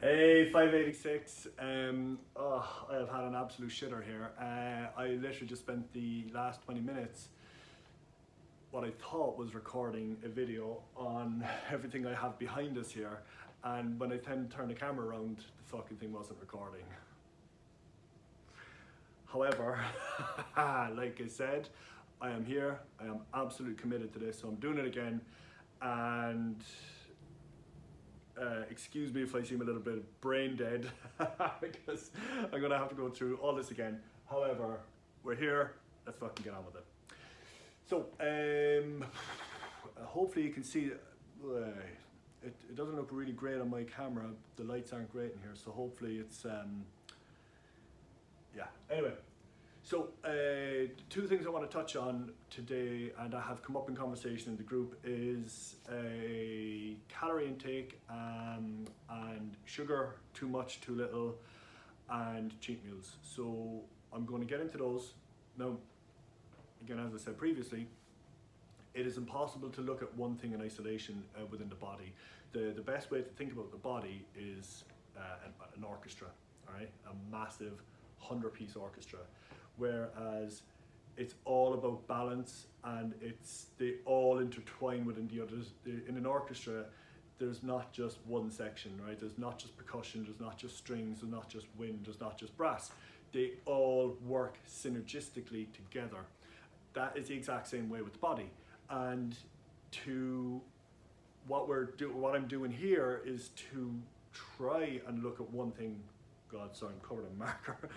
Hey, 586. I have had an absolute shitter here. I literally just spent the last 20 minutes what I thought was recording a video on everything I have behind us here, and when I then turned the camera around, the fucking thing wasn't recording. However, like I said, I am here. I am absolutely committed to this, so I'm doing it again. And excuse me if I seem a little bit brain dead because I'm gonna have to go through all this again. However, we're here. Let's fucking get on with it. So, hopefully you can see. It doesn't look really great on my camera. The lights aren't great in here, so hopefully it's yeah. Anyway, so two things I want to touch on today, and I have come up in conversation in the group, is a calorie intake and sugar, too much, too little, and cheat meals. So I'm going to get into those. Now, again, as I said previously, it is impossible to look at one thing in isolation within the body. The best way to think about the body is an orchestra, all right? A massive 100-piece orchestra. Whereas it's all about balance, and they all intertwine within the others. In an orchestra, there's not just one section, right? There's not just percussion, there's not just strings, there's not just wind, there's not just brass. They all work synergistically together. That is the exact same way with the body. And what I'm doing here is to try and look at one thing. God, sorry, I'm covered in marker.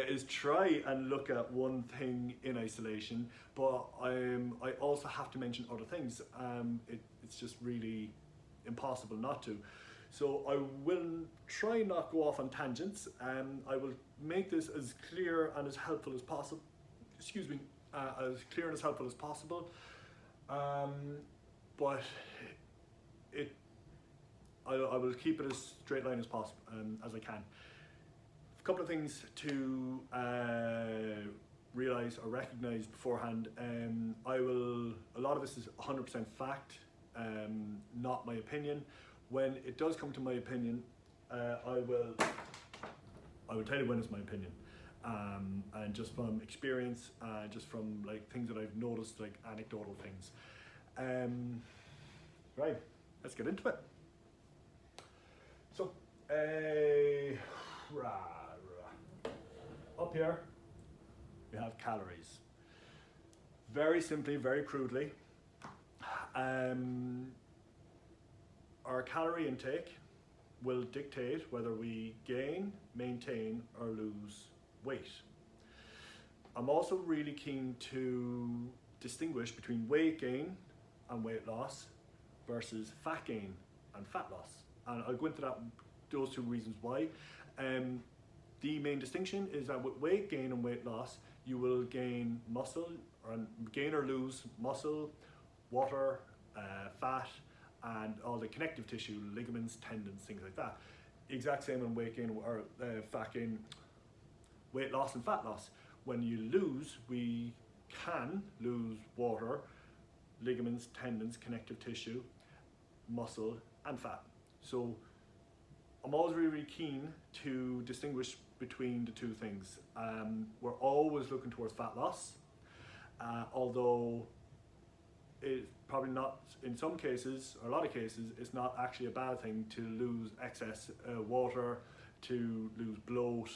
Is try and look at one thing in isolation, but I also have to mention other things. It's just really impossible not to. So I will try not go off on tangents. I will make this as clear and as helpful as possible. Excuse me, as clear and as helpful as possible. But I will keep it as straight line as possible, as I can. A couple of things to realize or recognize beforehand. A lot of this is 100% fact, not my opinion. When it does come to my opinion, I will tell you when it's my opinion. And just from experience, just from like things that I've noticed, like anecdotal things. Right, let's get into it. So, up here we have calories. Very simply, very crudely, our calorie intake will dictate whether we gain, maintain, or lose weight. I'm also really keen to distinguish between weight gain and weight loss versus fat gain and fat loss. And I'll go into those two reasons why. The main distinction is that with weight gain and weight loss, you will gain muscle, or gain or lose muscle, water, fat, and all the connective tissue, ligaments, tendons, things like that. Exact same in weight gain or fat gain, weight loss and fat loss. When you lose, we can lose water, ligaments, tendons, connective tissue, muscle, and fat. So I'm always really, really keen to distinguish between the two things. We're always looking towards fat loss, although it's probably not, in some cases, or a lot of cases, it's not actually a bad thing to lose excess water, to lose bloat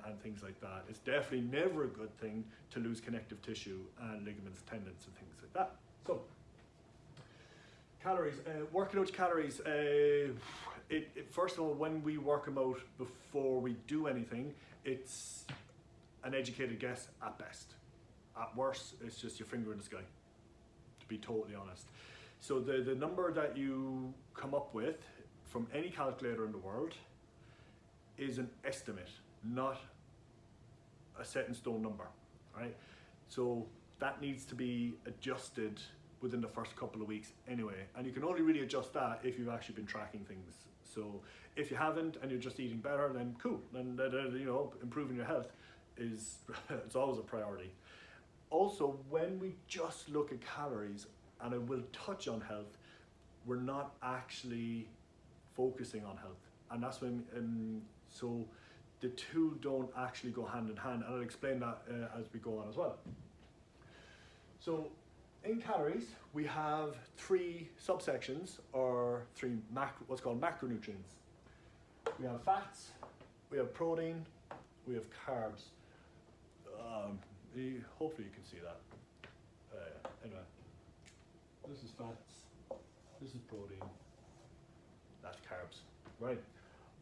and things like that. It's definitely never a good thing to lose connective tissue and ligaments, tendons, and things like that. So, calories, working out calories. First of all, when we work them out before we do anything, it's an educated guess at best. At worst, it's just your finger in the sky, to be totally honest. So the number that you come up with from any calculator in the world is an estimate, not a set in stone number, right? So that needs to be adjusted within the first couple of weeks anyway, and you can only really adjust that if you've actually been tracking things. So if you haven't and you're just eating better, then cool, then improving your health is it's always a priority. Also, when we just look at calories, and I will touch on health, we're not actually focusing on health. And that's when, so the two don't actually go hand in hand, and I'll explain that as we go on as well. So in calories, we have three subsections, or three what's called macronutrients. We have fats, we have protein, we have carbs. Hopefully you can see that. Anyway, this is fats, this is protein, that's carbs. Right.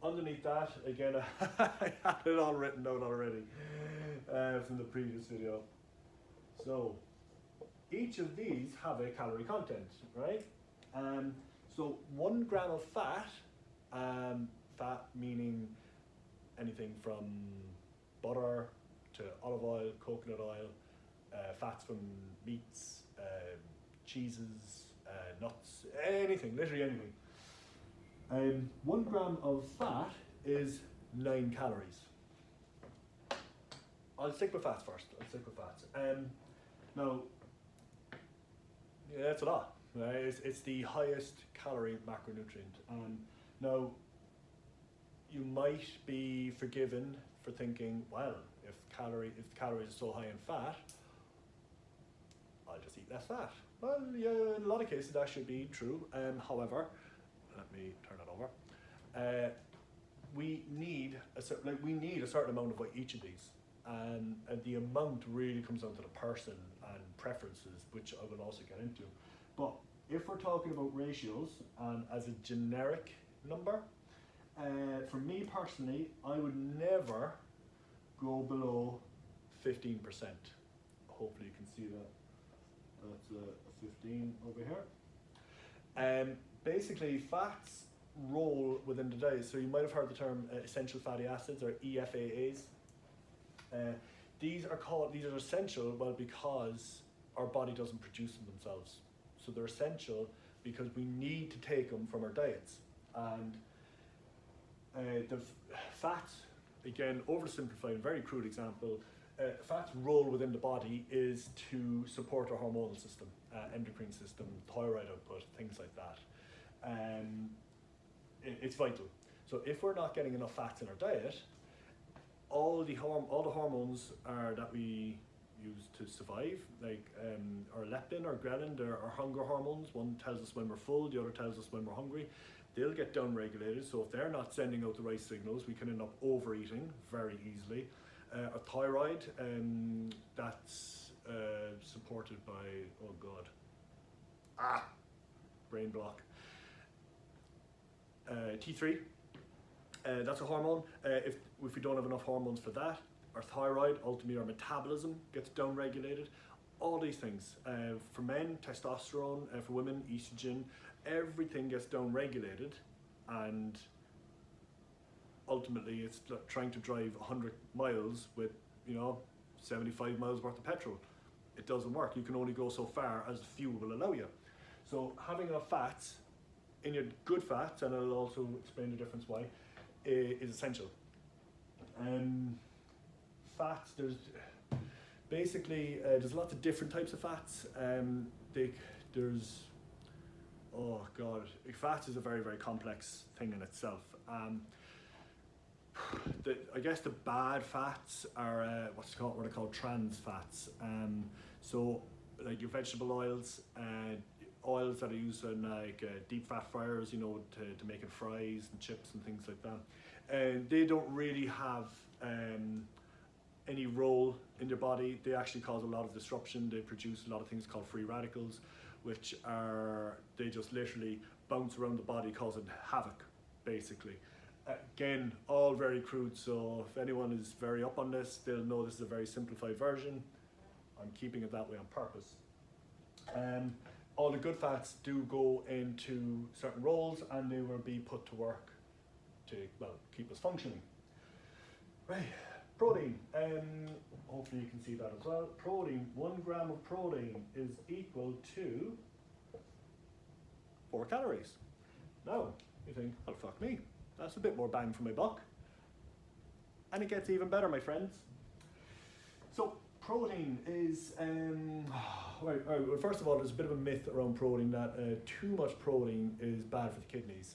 Underneath that, again, I had it all written out already from the previous video. So each of these have a calorie content, right? So 1 gram of fat, fat meaning anything from butter to olive oil, coconut oil, fats from meats, cheeses, nuts, anything, literally anything. 1 gram of fat is 9 calories. I'll stick with fats first. Now, yeah, that's a lot. Right? It's the highest calorie macronutrient. Now, you might be forgiven for thinking, well, if calories are so high in fat, I'll just eat less fat. Well, yeah, in a lot of cases that should be true. However, let me turn that over. We need a certain amount of each of these, and the amount really comes down to the person and preferences, which I will also get into. But if we're talking about ratios and as a generic number, for me personally, I would never go below 15%. Hopefully you can see that. That's a 15 over here. Basically, fats roll within the diet. So you might have heard the term essential fatty acids, or EFAAs. These are essential, well, because our body doesn't produce them themselves. So they're essential because we need to take them from our diets. And the fats, again, oversimplified, very crude example, fats role within the body is to support our hormonal system, endocrine system, thyroid output, things like that. It's vital. So if we're not getting enough fats in our diet, all the hormones that we use to survive, like our leptin or ghrelin, they're our hunger hormones. One tells us when we're full, the other tells us when we're hungry. They'll get down-regulated, so if they're not sending out the right signals, we can end up overeating very easily. Our thyroid, that's supported by, oh God, brain block. T3, that's a hormone. If we don't have enough hormones for that, our thyroid, ultimately our metabolism gets down-regulated. All these things. For men, testosterone. For women, estrogen. Everything gets down-regulated, and ultimately it's trying to drive 100 miles with 75 miles worth of petrol. It doesn't work. You can only go so far as the fuel will allow you. So having enough fats in your good fats, and I'll also explain the difference why, is essential. Fats, there's lots of different types of fats. Oh God, fats is a very, very complex thing in itself. I guess the bad fats are what are called trans fats. So like your vegetable oils, oils that are used in deep fat fryers, to making fries and chips and things like that. And they don't really have any role in your body. They actually cause a lot of disruption. They produce a lot of things called free radicals, which they just literally bounce around the body, causing havoc, basically. Again, all very crude, so if anyone is very up on this, they'll know this is a very simplified version. I'm keeping it that way on purpose. All the good fats do go into certain roles, and they will be put to work to, keep us functioning. Right, protein. Hopefully you can see that as well. Protein, 1 gram of protein is equal to 4 calories. Now, you think, well, fuck me. That's a bit more bang for my buck. And it gets even better, my friends. So, protein is, well, first of all, there's a bit of a myth around protein that too much protein is bad for the kidneys.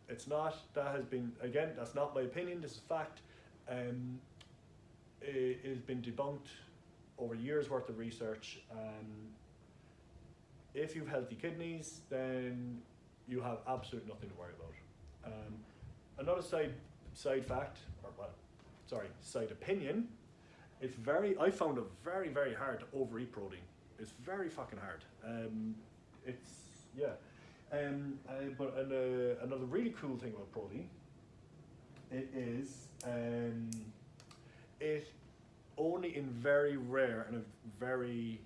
It's not. That has been, again, that's not my opinion. This is fact. It has been debunked over years worth of research. If you've healthy kidneys, then you have absolutely nothing to worry about. Another side fact, or well, sorry, side opinion. I found it very, very hard to overeat protein. It's very fucking hard. But another really cool thing about protein, it is it only in very rare and very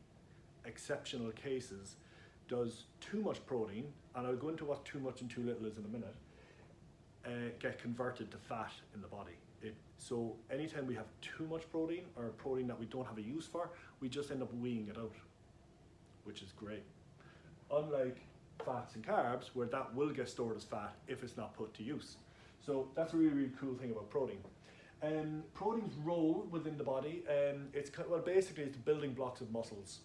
exceptional cases does too much protein, and I'll go into what too much and too little is in a minute, get converted to fat in the body. So anytime we have too much protein, or protein that we don't have a use for, we just end up weeing it out, which is great. Unlike fats and carbs, where that will get stored as fat if it's not put to use. So that's a really, really cool thing about protein. Protein's role within the body, basically it's the building blocks of muscles.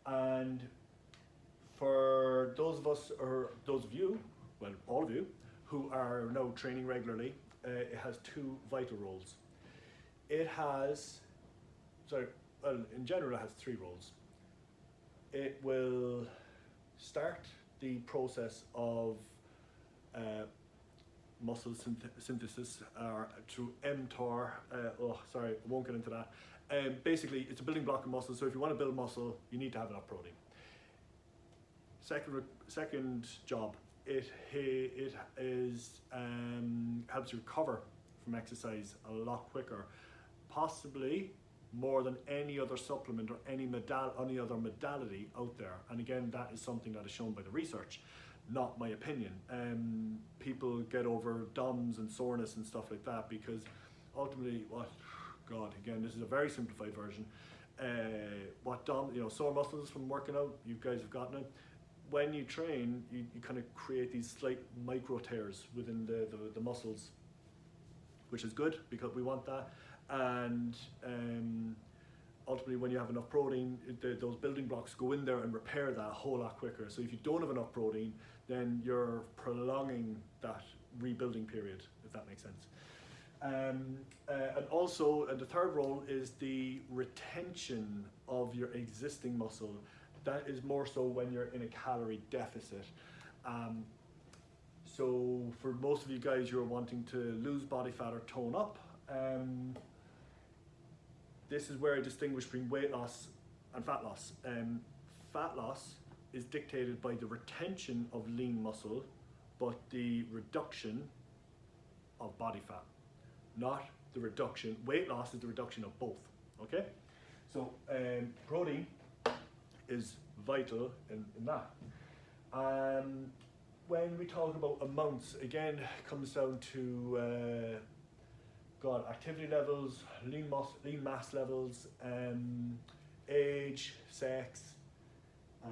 And for those of us, or those of you, well, all of you, who are now training regularly, it has two vital roles. In general it has three roles. It will start the process of muscle synthesis through mTOR. I won't get into that. Basically, it's a building block of muscle, so if you want to build muscle, you need to have enough protein. Second job, it helps you recover from exercise a lot quicker, possibly more than any other supplement or any other modality out there. And again, that is something that is shown by the research, not my opinion. People get over DOMs and soreness and stuff like that because ultimately, again, this is a very simplified version. Sore muscles from working out, you guys have gotten it. When you train, you kind of create these slight micro tears within the muscles, which is good because we want that. And ultimately, when you have enough protein, those building blocks go in there and repair that a whole lot quicker. So if you don't have enough protein, then you're prolonging that rebuilding period, if that makes sense. And the third role is the retention of your existing muscle. That is more so when you're in a calorie deficit. So for most of you guys, you're wanting to lose body fat or tone up. This is where I distinguish between weight loss and fat loss. Fat loss is dictated by the retention of lean muscle, but the reduction of body fat, not the reduction. Weight loss is the reduction of both, okay? So protein is vital in that. When we talk about amounts, again, it comes down to activity levels, lean mass levels, age, sex, a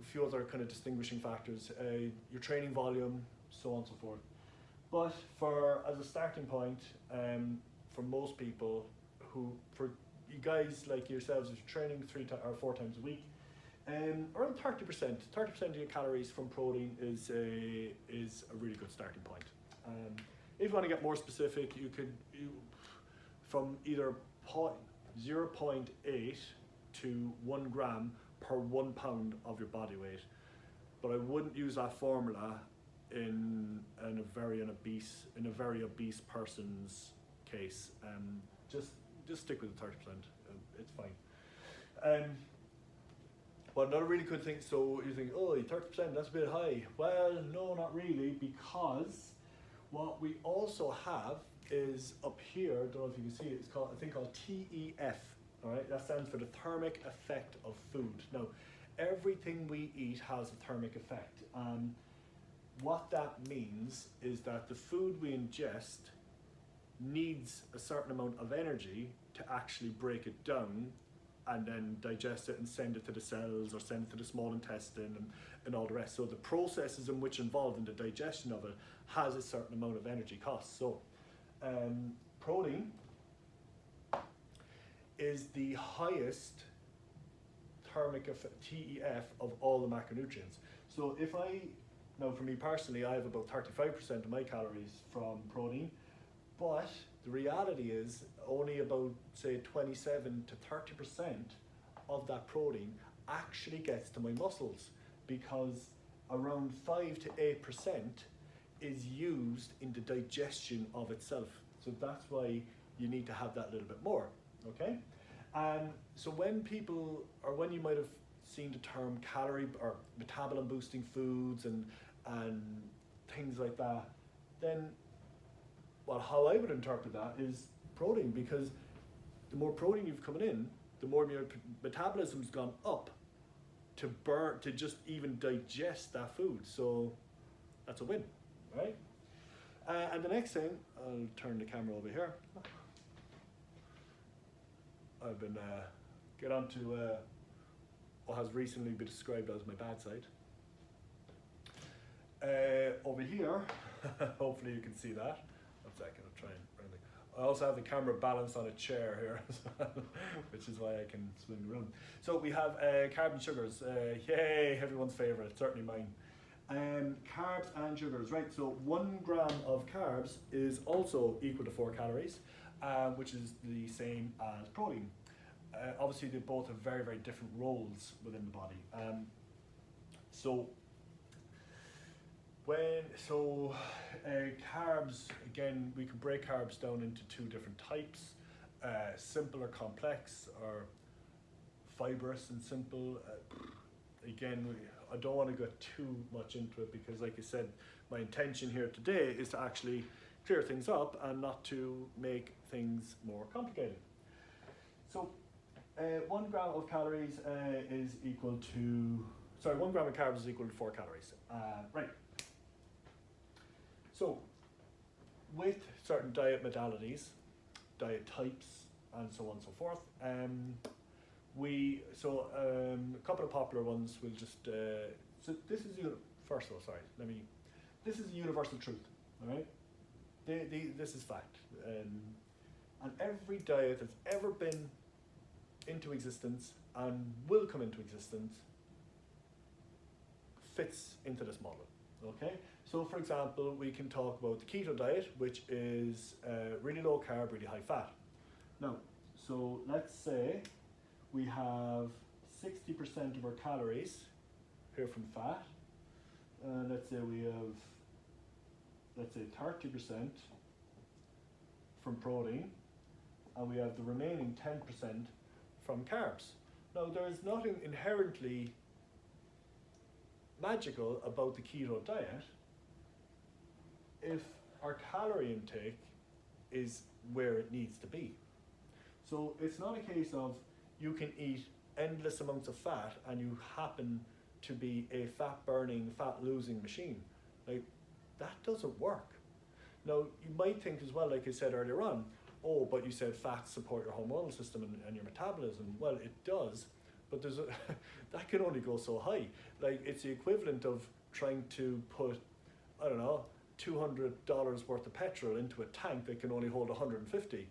few other kind of distinguishing factors, your training volume, so on and so forth. But as a starting point, for most people for you guys like yourselves, if you're training 3 or 4 times a week, around 30% of your calories from protein is a really good starting point. If you want to get more specific, you from either 0.8 to 1 gram per 1 pound of your body weight. But I wouldn't use that formula in a very obese person's case. Just stick with the 30%. It's fine. But another really good thing. So you think, 30%, that's a bit high. Well, no, not really, because what we also have is up here, I don't know if you can see it, it's called a thing called TEF, all right? That stands for the thermic effect of food. Now, everything we eat has a thermic effect. What that means is that the food we ingest needs a certain amount of energy to actually break it down and then digest it and send it to the cells or send it to the small intestine and all the rest. So the processes in which involved in the digestion of it has a certain amount of energy cost. So protein is the highest thermic effect, TEF, of all the macronutrients. So if I Now for me personally, I have about 35% of my calories from protein, but the reality is only about say 27 to 30% of that protein actually gets to my muscles, because around 5 to 8% is used in the digestion of itself. So that's why you need to have that little bit more, okay? And so when people, or when you might have seen the term calorie or metabolism boosting foods and things like that, then, well, how I would interpret that is protein, because the more protein you've coming in, the more your metabolism's gone up to burn, to just even digest that food. So that's a win, right? And the next thing, I'll turn the camera over here. I've been get on to what has recently been described as my bad side. Over here, hopefully you can see that. One second, I'll try and bring it. I also have the camera balanced on a chair here, which is why I can swing the room. So we have carbs and sugars. Yay, everyone's favorite, certainly mine. Carbs and sugars, right? So 1 gram of carbs is also equal to 4 calories, which is the same as protein. Obviously, they both have very, very different roles within the body. Carbs, again, we can break carbs down into 2 different types, simple or complex, or fibrous and simple. Again, I don't want to go too much into it, because like I said, my intention here today is to actually clear things up and not to make things more complicated. So 1 gram of calories is equal to, 1 gram of carbs is equal to 4 calories. Right. So with certain diet modalities, diet types, and so on and so forth, a couple of popular ones will just, so this is, first of all, this is a universal truth, all right? This is fact. And every diet that's ever been into existence and will come into existence fits into this model, okay? So for example, we can talk about the keto diet, which is really low carb, really high fat. Now, so let's say we have 60% of our calories here from fat, and let's say we have, 30% from protein, and we have the remaining 10% from carbs. Now, there's nothing inherently magical about the keto diet if our calorie intake is where it needs to be. So it's not a case of you can eat endless amounts of fat and you happen to be a fat burning, fat losing machine. Like, that doesn't work. Now, you might think as well, like I said earlier on, oh, but you said fats support your hormonal system and your metabolism. Well, it does, but there's that can only go so high. Like, it's the equivalent of trying to put, I don't know, $200 worth of petrol into a tank that can only hold 150.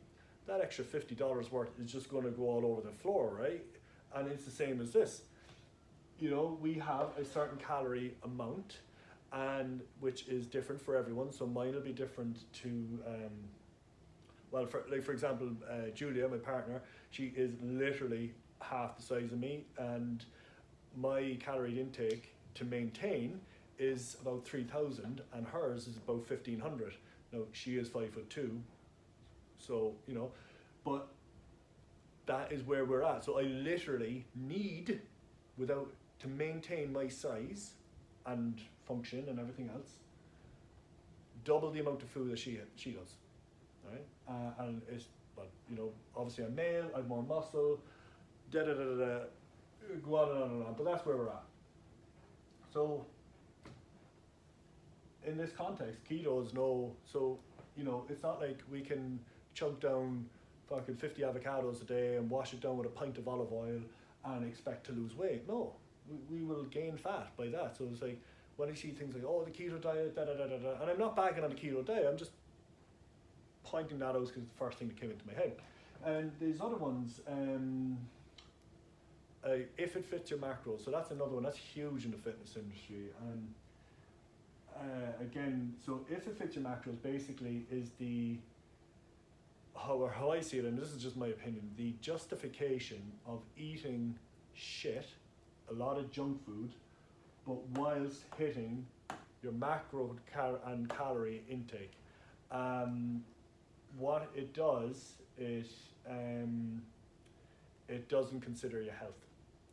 That extra $50 worth is just going to go all over the floor, right? And it's the same as this. You know, we have a certain calorie amount, and which is different for everyone. So mine will be different to, for example, Julia, my partner, she is literally half the size of me, and my calorie intake to maintain is about 3,000, and hers is about 1,500. Now, she is 5'2", so, you know, but that is where we're at. So I literally need, to maintain my size and function and everything else, double the amount of food that she does, right? And it's, well, you know, obviously I'm male, I have more muscle, go on and on and on, but that's where we're at. So in this context, keto is so, you know, it's not like we can chunk down fucking 50 avocados a day and wash it down with a pint of olive oil and expect to lose weight. No, we will gain fat by that. So it's like, when I see things like, oh, the keto diet, and I'm not bagging on the keto diet, I'm just pointing that out because it's the first thing that came into my head. And these other ones, if it fits your macros, so that's another one, that's huge in the fitness industry. And again, so if it fits your macros, basically is how I see it, and this is just my opinion, the justification of eating shit, a lot of junk food, but whilst hitting your macro and calorie intake. What it does is it doesn't consider your health,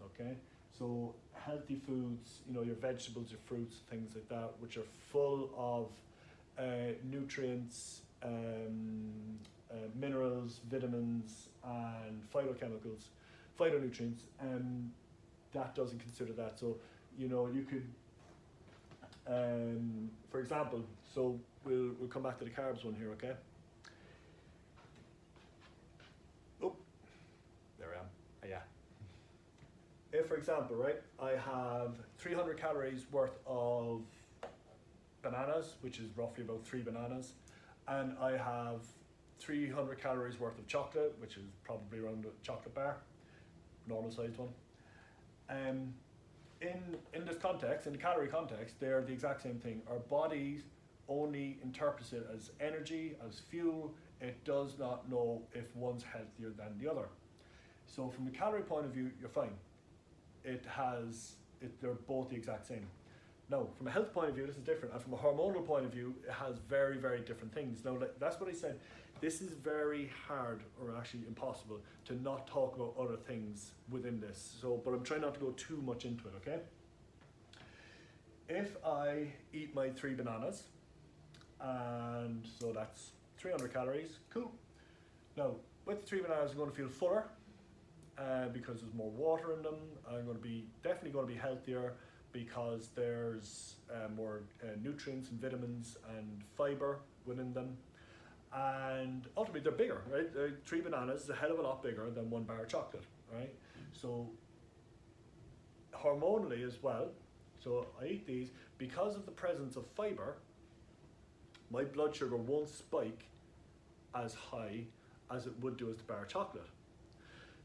okay? So healthy foods, your vegetables, your fruits, things like that, which are full of nutrients, minerals, vitamins, and phytonutrients, that doesn't consider that. So, you could, for example, so we'll come back to the carbs one here, okay? Oh, there I am. Yeah. If, for example, right, I have 300 calories worth of bananas, which is roughly about 3 bananas, and I have 300 calories worth of chocolate, which is probably around a chocolate bar, normal sized one. In this context, in the calorie context, they're the exact same thing. Our bodies only interprets it as energy, as fuel. It does not know if one's healthier than the other. So from the calorie point of view, you're fine. They're both the exact same. Now, from a health point of view, this is different. And from a hormonal point of view, it has very, very different things. Now, that's what I said. This is very hard, or actually impossible, to not talk about other things within this. But I'm trying not to go too much into it, okay? If I eat my 3 bananas, and so that's 300 calories, cool. Now, with the 3 bananas, I'm going to feel fuller, because there's more water in them. I'm definitely going to be healthier because there's more nutrients and vitamins and fiber within them. And ultimately they're bigger, right? 3 bananas is a hell of a lot bigger than 1 bar of chocolate, right? So hormonally as well, so I eat these, because of the presence of fiber, my blood sugar won't spike as high as it would do as the bar of chocolate.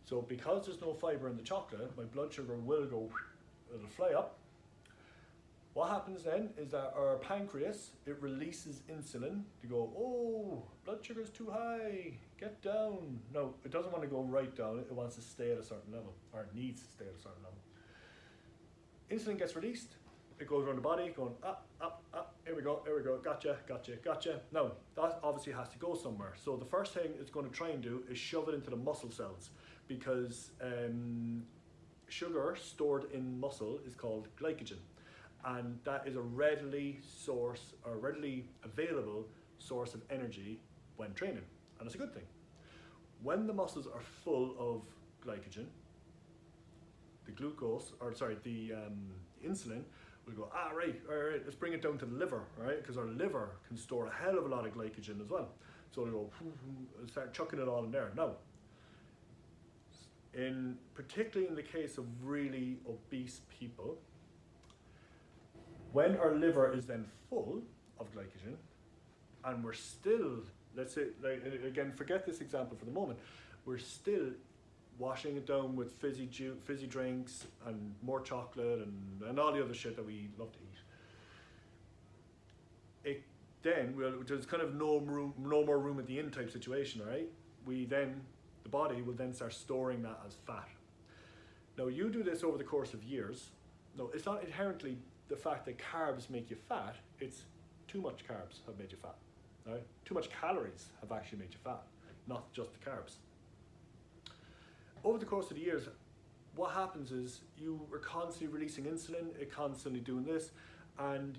So because there's no fiber in the chocolate, my blood sugar it'll fly up. What happens then is that our pancreas, it releases insulin to go, oh, blood sugar's too high, get down. No, it doesn't want to go right down, it wants to stay at a certain level, or it needs to stay at a certain level. Insulin gets released, it goes around the body, going up, here we go, gotcha. Now, that obviously has to go somewhere. So the first thing it's going to try and do is shove it into the muscle cells, because sugar stored in muscle is called glycogen. And that is a readily available source of energy when training, and it's a good thing. When the muscles are full of glycogen, the insulin will go, all right, let's bring it down to the liver, right? Because our liver can store a hell of a lot of glycogen as well. So it'll go, start chucking it all in there. Now, particularly in the case of really obese people, when our liver is then full of glycogen, and we're still, let's say, again, forget this example for the moment, we're still washing it down with fizzy drinks and more chocolate and all the other shit that we love to eat. There's kind of no more room at the end type situation, right? The body will then start storing that as fat. Now, you do this over the course of years. No, it's not inherently the fact that carbs make you fat, it's too much carbs have made you fat. Right? Too much calories have actually made you fat, not just the carbs. Over the course of the years, what happens is you are constantly releasing insulin, constantly doing this, and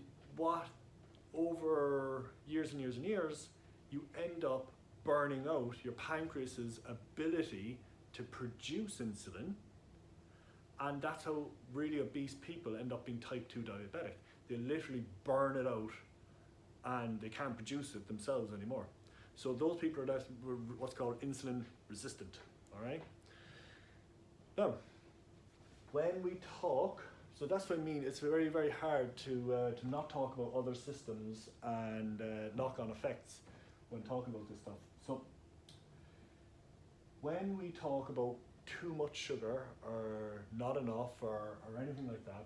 over years and years and years, you end up burning out your pancreas's ability to produce insulin. And that's how really obese people end up being type 2 diabetic. They literally burn it out and they can't produce it themselves anymore. So those people are what's called insulin resistant, all right? Now, when we talk, so that's what I mean, it's very, very hard to not talk about other systems and knock-on effects when talking about this stuff. So when we talk about too much sugar or not enough or anything like that,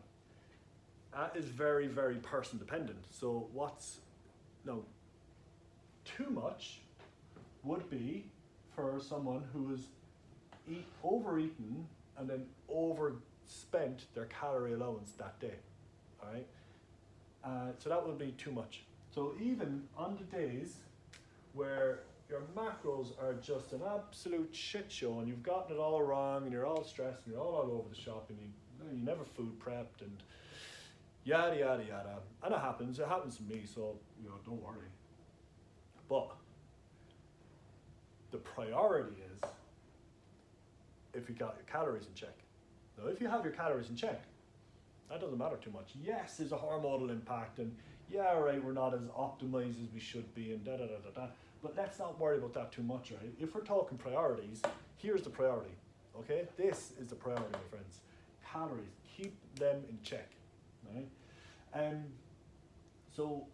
That is very, very person dependent. So what's, no, too much would be for someone who has overeaten and then overspent their calorie allowance that day. All right, so that would be too much. So even on the days where your macros are just an absolute shit show and you've gotten it all wrong and you're all stressed and you're all over the shop and you never food prepped and yada yada yada, and it happens to me, so don't worry. But the priority is if you got your calories in check. Now if you have your calories in check, that doesn't matter too much. Yes, there's a hormonal impact and yeah, right, we're not as optimized as we should be and da da da da da. But let's not worry about that too much, right? If we're talking priorities, here's the priority, okay? This is the priority, my friends. Calories, keep them in check, right? So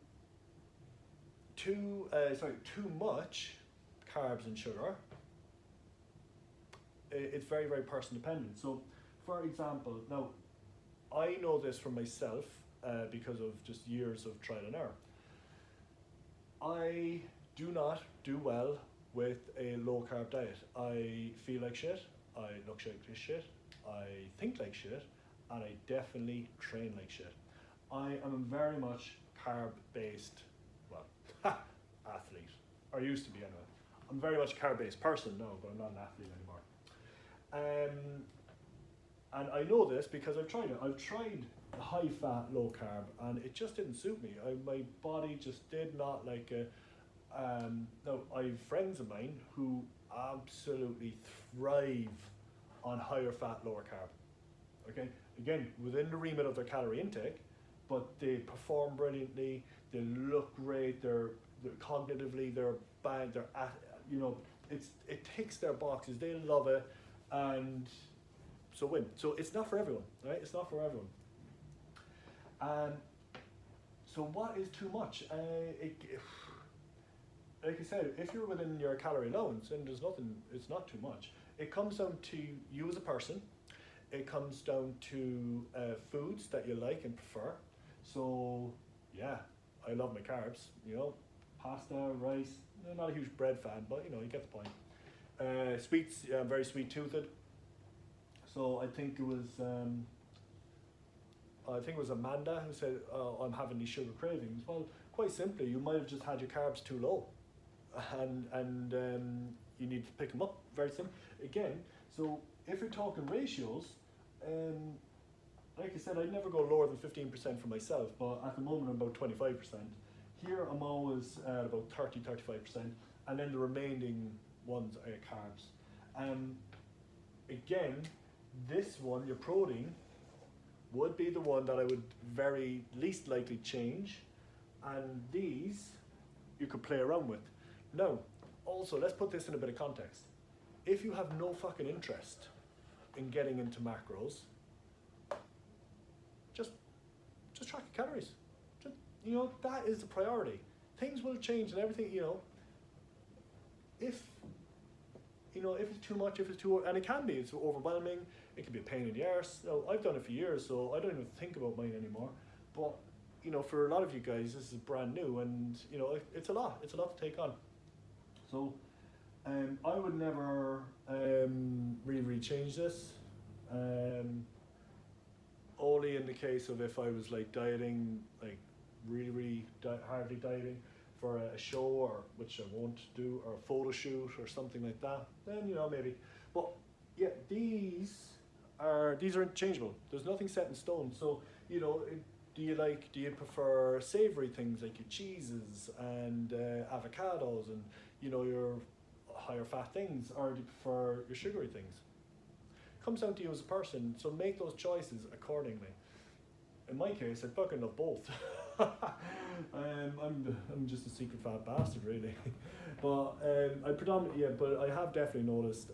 too much carbs and sugar, it's very, very person dependent. So for example, now I know this from myself because of just years of trial and error. I do not do well with a low carb diet. I feel like shit, I look like shit, I think like shit, and I definitely train like shit. I am very much carb based, athlete, or used to be anyway. I'm very much a carb based person now, but I'm not an athlete anymore. And I know this because I've tried it. I've tried the high fat, low carb, and it just didn't suit me. My body just did not like it. Now, I have friends of mine who absolutely thrive on higher fat, lower carb. Okay, again, within the remit of their calorie intake, but they perform brilliantly, they look great, they're cognitively, they're bang, they're at, it ticks their boxes, they love it, and so win. So it's not for everyone, right? It's not for everyone. So what is too much? Like I said, if you're within your calorie allowance, and there's nothing, it's not too much. It comes down to you as a person. It comes down to foods that you like and prefer. So yeah, I love my carbs. Pasta, rice. I'm not a huge bread fan, but you get the point. Sweets, yeah, I'm very sweet toothed. So I think it was Amanda who said, I'm having these sugar cravings. Well, quite simply, you might have just had your carbs too low, and you need to pick them up. Very simple. Again, so if you're talking ratios, like I said, I never go lower than 15% for myself, but at the moment I'm about 25%. Here I'm always at about 30-35%, and then the remaining ones are carbs. Again, this one, your protein, would be the one that I would very least likely change, and these you could play around with. Now, also, let's put this in a bit of context. If you have no fucking interest in getting into macros, just track your calories. That is the priority. Things will change and everything, if it's too much, if it's too, and it can be, it's overwhelming, it can be a pain in the arse. I've done it for years, so I don't even think about mine anymore. But, for a lot of you guys, this is brand new, and, it's a lot to take on. So, I would never really change this. Only in the case of if I was like dieting, like really hardly dieting for a show, or which I won't do, or a photo shoot or something like that, then maybe. But yeah, these are interchangeable. There's nothing set in stone. So do you prefer savory things like your cheeses and avocados and your higher fat things, or do you prefer your sugary things? Comes down to you as a person, so make those choices accordingly. In my case, I fucking love both. I'm just a secret fat bastard, really. But but I have definitely noticed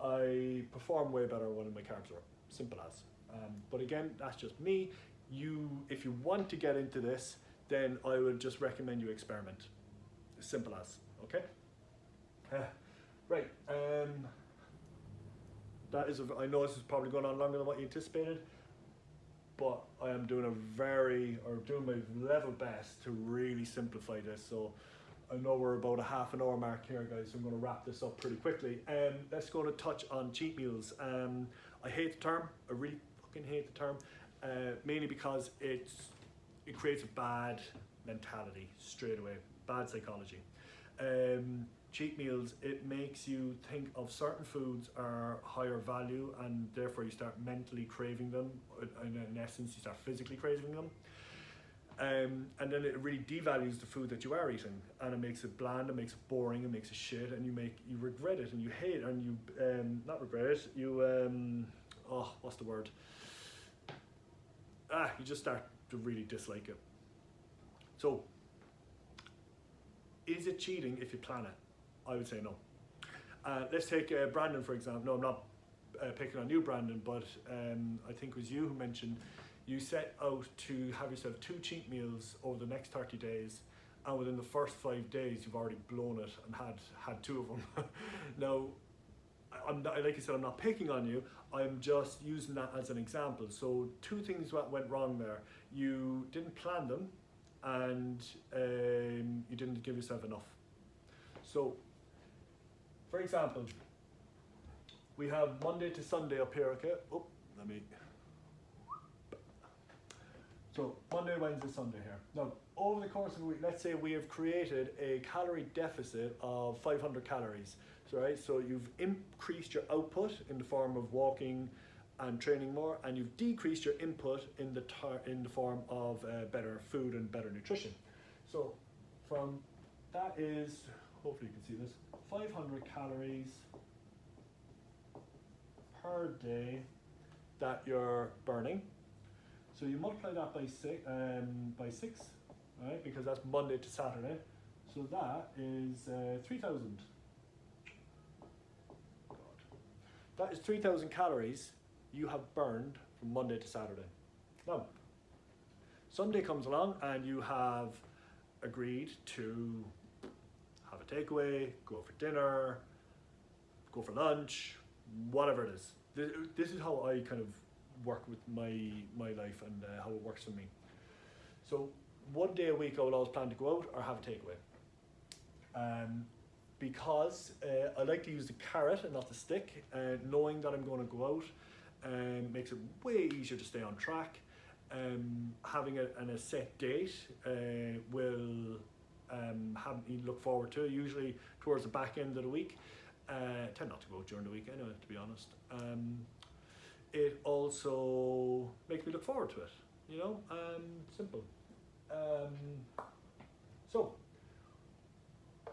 I perform way better when my carbs are up. Simple as. But again, that's just me. If you want to get into this, then I would just recommend you experiment. Simple as. Okay. Right. I know this is probably going on longer than what you anticipated. but I am doing doing my level best to really simplify this. So I know we're about a half an hour mark here, guys, so I'm going to wrap this up pretty quickly. Let's go to touch on cheat meals. I hate the term. I really fucking hate the term, mainly because it creates a bad mentality straight away, bad psychology. Cheat meals, it makes you think of certain foods are higher value, and therefore you start mentally craving them. In essence, you start physically craving them. And then it really devalues the food that you are eating, and it makes it bland, it makes it boring, it makes it shit, and you regret it, and you hate it, and you not regret it, you what's the word? You just start to really dislike it. So, is it cheating if you plan it? I would say no. Let's take Brandon for example. No, I'm not picking on you, Brandon, but I think it was you who mentioned you set out to have yourself 2 cheat meals over the next 30 days, and within the first 5 days you've already blown it and had 2 of them. Now, I'm not, like I said, I'm not picking on you, I'm just using that as an example. So 2 things went wrong there. You didn't plan them, and you didn't give yourself enough. So, for example, we have Monday to Sunday up here, okay? So Monday, Wednesday, Sunday here. Now, over the course of a week, let's say we have created a calorie deficit of 500 calories. So, right, so you've increased your output in the form of walking and training more, and you've decreased your input in the form of better food and better nutrition. So from that is, hopefully you can see this, 500 calories per day that you're burning. So you multiply that by six, right? Because that's Monday to Saturday. So that is 3,000. That is 3,000 calories you have burned from Monday to Saturday. Now, Sunday comes along and you have agreed to have a takeaway, go for dinner, go for lunch, whatever it is. This is how I kind of work with my life and how it works for me. So 1 day a week I will always plan to go out or have a takeaway. Because I like to use the carrot and not the stick, knowing that I'm going to go out makes it way easier to stay on track. Having a set date will have me look forward to, usually towards the back end of the week. Tend not to go out during the week anyway, to be honest. It also makes me look forward to it, you know, simple. So,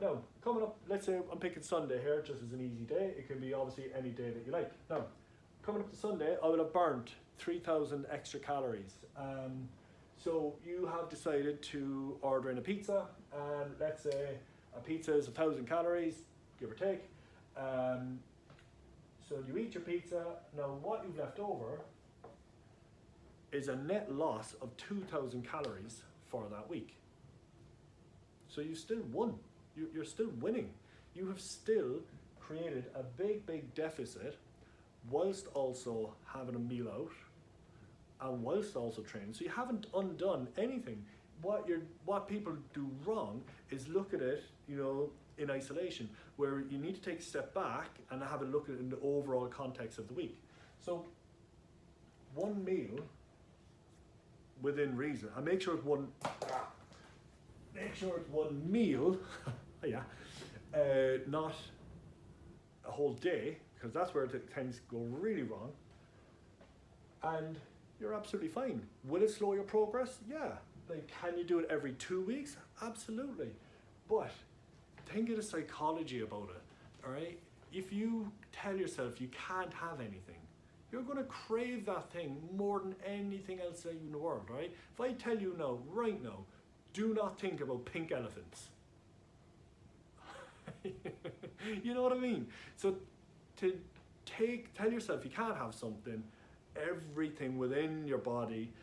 now, coming up, let's say I'm picking Sunday here just as an easy day. It can be obviously any day that you like. Now, coming up to Sunday, I will have burnt 3,000 extra calories. So you have decided to order in a pizza, and let's say a pizza is 1,000 calories, give or take. So you eat your pizza. Now what you've left over is a net loss of 2,000 calories for that week. So you still won. You're still winning. You have still created a big deficit whilst also having a meal out and whilst also training. So you haven't undone anything. What people do wrong is look at it, you know, in isolation, where you need to take a step back and have a look at it in the overall context of the week. So one meal within reason, and make sure it's one meal, yeah, not a whole day, because that's where it tends to go really wrong. And you're absolutely fine. Will it slow your progress? Yeah. Like, can you do it every 2 weeks? Absolutely. But think of the psychology about it, all right? If you tell yourself you can't have anything, you're going to crave that thing more than anything else in the world, right? If I tell you now, right now, do not think about pink elephants. You know what I mean? So to tell yourself you can't have something, everything within your body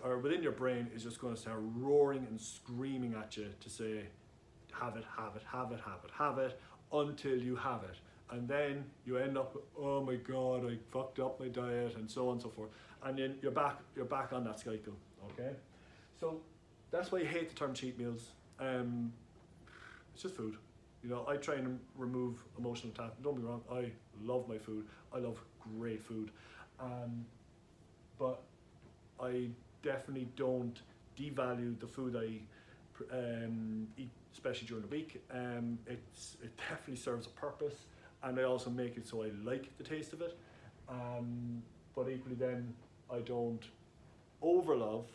or within your brain is just going to start roaring and screaming at you to say, have it, until you have it. And then you end up, oh my God, I fucked up my diet, and so on and so forth. and then you're back on that cycle. Okay, so that's why I hate the term cheat meals. It's just food. You know, I try and remove emotional attachment. Don't be wrong, I love my food. I love great food, but I definitely don't devalue the food I eat, especially during the week. It definitely serves a purpose, and I also make it so I like the taste of it. But equally, then I don't overlove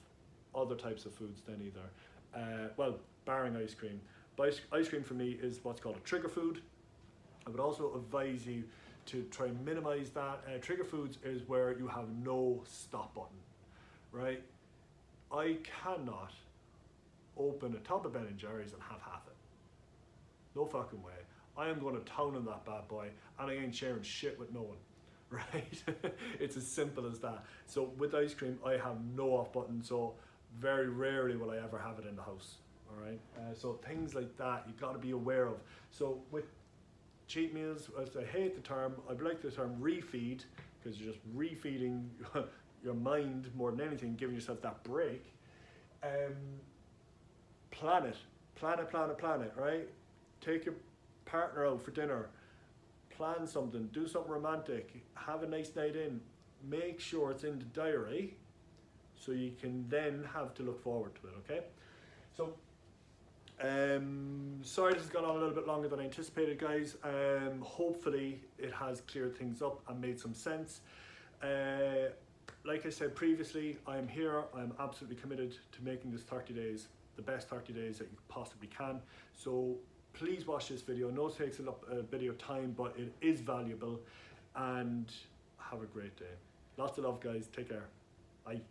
other types of foods then either. Well, barring ice cream. But ice cream for me is what's called a trigger food. I would also advise you to try and minimize that. Trigger foods is where you have no stop button, right? I cannot open a tub of Ben and Jerry's and have half it. No fucking way. I am going to town on that bad boy, and I ain't sharing shit with no one, right? It's as simple as that. So with ice cream, I have no off button, so very rarely will I ever have it in the house, all right? So things like that, you've got to be aware of. So with cheat meals, I hate the term, I like the term refeed, because you're just refeeding your mind more than anything, giving yourself that break. Plan it, right? Take your partner out for dinner, plan something, do something romantic, have a nice night in, make sure it's in the diary so you can then have to look forward to it, okay? So, sorry this has gone on a little bit longer than I anticipated, guys. Hopefully it has cleared things up and made some sense. Like I said previously, I'm here, I'm absolutely committed to making this 30 days the best 30 days that you possibly can. So please watch this video. I know it takes a bit of time, but it is valuable, and have a great day. Lots of love, guys. Take care. Bye.